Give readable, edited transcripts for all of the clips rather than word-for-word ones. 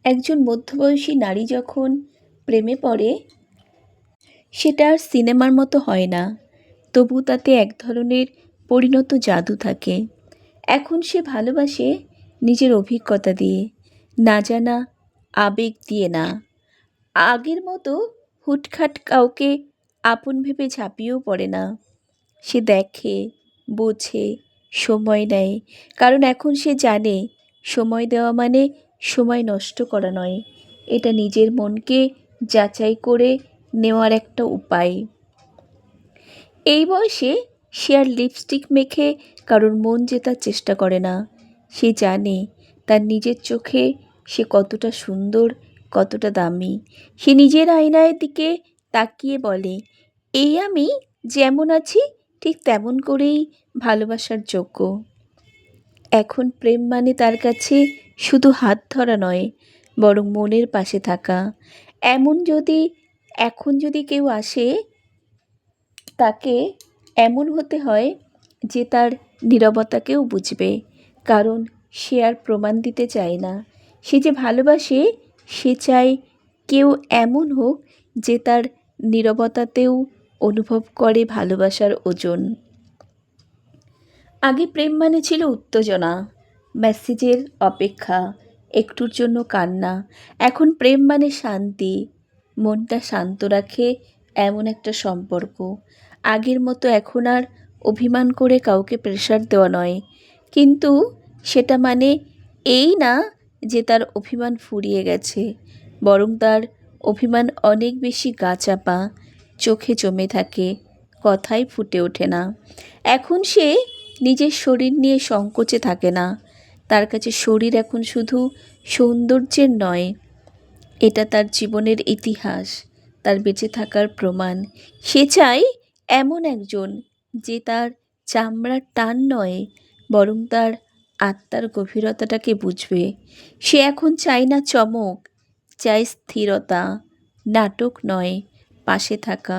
একজন মধ্যবয়সী নারী যখন প্রেমে পড়ে, সেটা আর সিনেমার মতো হয় না। তবু তাতে এক ধরনের পরিণত জাদু থাকে। এখন সে ভালোবাসে নিজের অভিজ্ঞতা দিয়ে, না জানা আবেগ দিয়ে না। আগের মতো হুটখাট কাউকে আপন ভেবে ঝাঁপিয়েও পড়ে না। সে দেখে, বোঝে, সময় নেয়। কারণ এখন সে জানে সময় দেওয়া মানে সময় নষ্ট করা নয়, এটা নিজের মনকে যাচাই করে নেওয়ার একটা উপায়। এই বয়সে সে আর লিপস্টিক মেখে কারোর মন জেতার চেষ্টা করে না। সে জানে তার নিজের চোখে সে কতটা সুন্দর, কতটা দামি। সে নিজের আয়নার দিকে তাকিয়ে বলে, এই আমি যেমন আছি ঠিক তেমন করেই ভালোবাসার যোগ্য। এখন প্রেম মানে তার কাছে শুধু হাত ধরা নয়, বরং মনের পাশে থাকা। এমন যদি এখন যদি কেউ আসে, তাকে এমন হতে হয় যে তার নীরবতাকেও বুঝবে। কারণ সে আর প্রমাণ দিতে চায় না। সে যে ভালোবাসে, সে চায় কেউ এমন হোক যে তার নীরবতাতেও অনুভব করে ভালোবাসার ওজন। আগে প্রেম মানে ছিল উত্তেজনা, মেসেজের অপেক্ষা, একটুর জন্য কান্না। এখন প্রেম মানে শান্তি, মনটা শান্ত রাখে এমন একটা সম্পর্ক। আগের মতো এখন আর অভিমান করে কাউকে প্রেশার দেওয়া নয়, কিন্তু সেটা মানে এই না যে তার অভিমান ফুরিয়ে গেছে, বরং তার অভিমান অনেক বেশি গাচাপা, চোখে জমে থাকে, কথাই ফুটে ওঠে না। এখন সে নিজের শরীর নিয়ে সংকোচে থাকে না। তার কাছে শরীর এখন শুধু সৌন্দর্যের নয়, এটা তার জীবনের ইতিহাস, তার বেঁচে থাকার প্রমাণ। সে চায় এমন একজন যে তার চামড়ার টান নয়, বরং তার আত্মার গভীরতাটাকে বুঝবে। সে এখন চায় না চমক, চায় স্থিরতা, নাটক নয়, পাশে থাকা,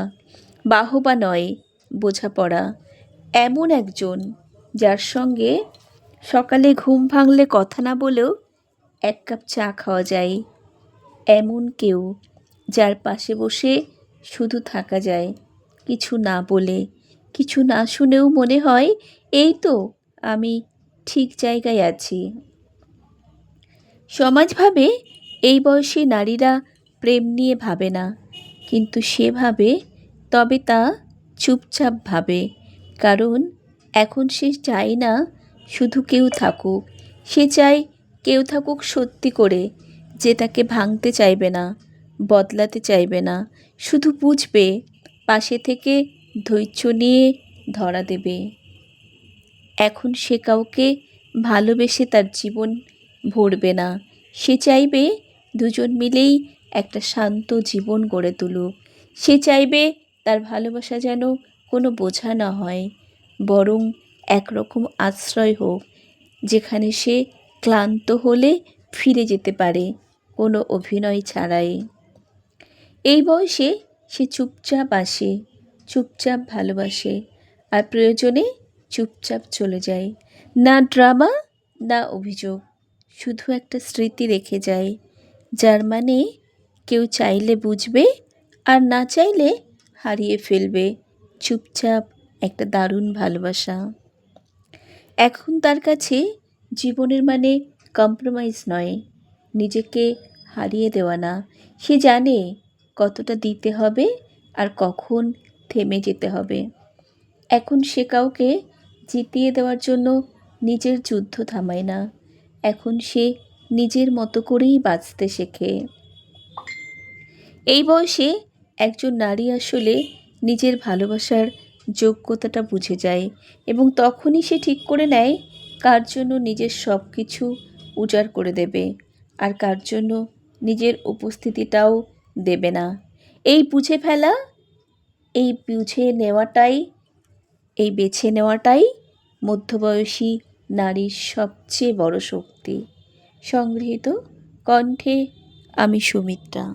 বাহবা নয়, বোঝাপড়া। এমন একজন যার সঙ্গে সকালে ঘুম ভাঙলে কথা না বলেও এক কাপ চা খাওয়া যায়। এমন কেউ যার পাশে বসে শুধু থাকা যায়, কিছু না বলে, কিছু না শুনেও মনে হয় এই তো আমি ঠিক জায়গায় আছি। সমাজ ভাবে এই বয়সী নারীরা প্রেম নিয়ে ভাবে না, কিন্তু সে ভাবে, তবে তা চুপচাপ ভাবে। কারণ এখন সে চায় না শুধু কেউ থাকুক, সে চায় কেউ থাকুক সত্যি করে, যে তাকে ভাঙতে চাইবে না, বদলাতে চাইবে না, শুধু বুঝবে, পাশে থেকে ধৈর্য নিয়ে ধরা দেবে। এখন সে কাউকে ভালোবেসে তার জীবন ভরবে না। সে চাইবে দুজন মিলেই একটা শান্ত জীবন গড়ে তুলুক। সে চাইবে তার ভালোবাসা যেন কোনো বোঝা না হয়, বরং একরকম আশ্রয় হোক, যেখানে সে ক্লান্ত হলে ফিরে যেতে পারে কোনো অভিনয় ছাড়াই। এই বয়সে সে চুপচাপ আসে, চুপচাপ ভালোবাসে, আর প্রয়োজনে চুপচাপ চলে যায়। না ড্রামা, না অভিযোগ, শুধু একটা স্মৃতি রেখে যায়, যার মানে কেউ চাইলে বুঝবে, আর না চাইলে হারিয়ে ফেলবে। চুপচাপ একটা দারুণ ভালোবাসা। এখন তার কাছে জীবনের মানে কম্প্রোমাইজ নয়, নিজেকে হারিয়ে দেওয়া না। সে জানে কতটা দিতে হবে আর কখন থেমে যেতে হবে। এখন সে কাউকে জিতিয়ে দেওয়ার জন্য নিজের যুদ্ধ থামায় না। এখন সে নিজের মতো করেই বাঁচতে শেখে। এই বয়সে একজন নারী আসলে নিজের ভালোবাসার যোগ্যতাটা বুঝে যায়, এবং তখনই সে ঠিক করে নেয় কার জন্য নিজের সব কিছু উজাড় করে দেবে, আর কার জন্য নিজের উপস্থিতিটাও দেবে না। এই বুঝে ফেলা, এই বুঝে নেওয়াটাই, এই বেছে নেওয়াটাই মধ্যবয়সী নারীর সবচেয়ে বড় শক্তি। সংগৃহীত কণ্ঠে আমি সুমিত্রা।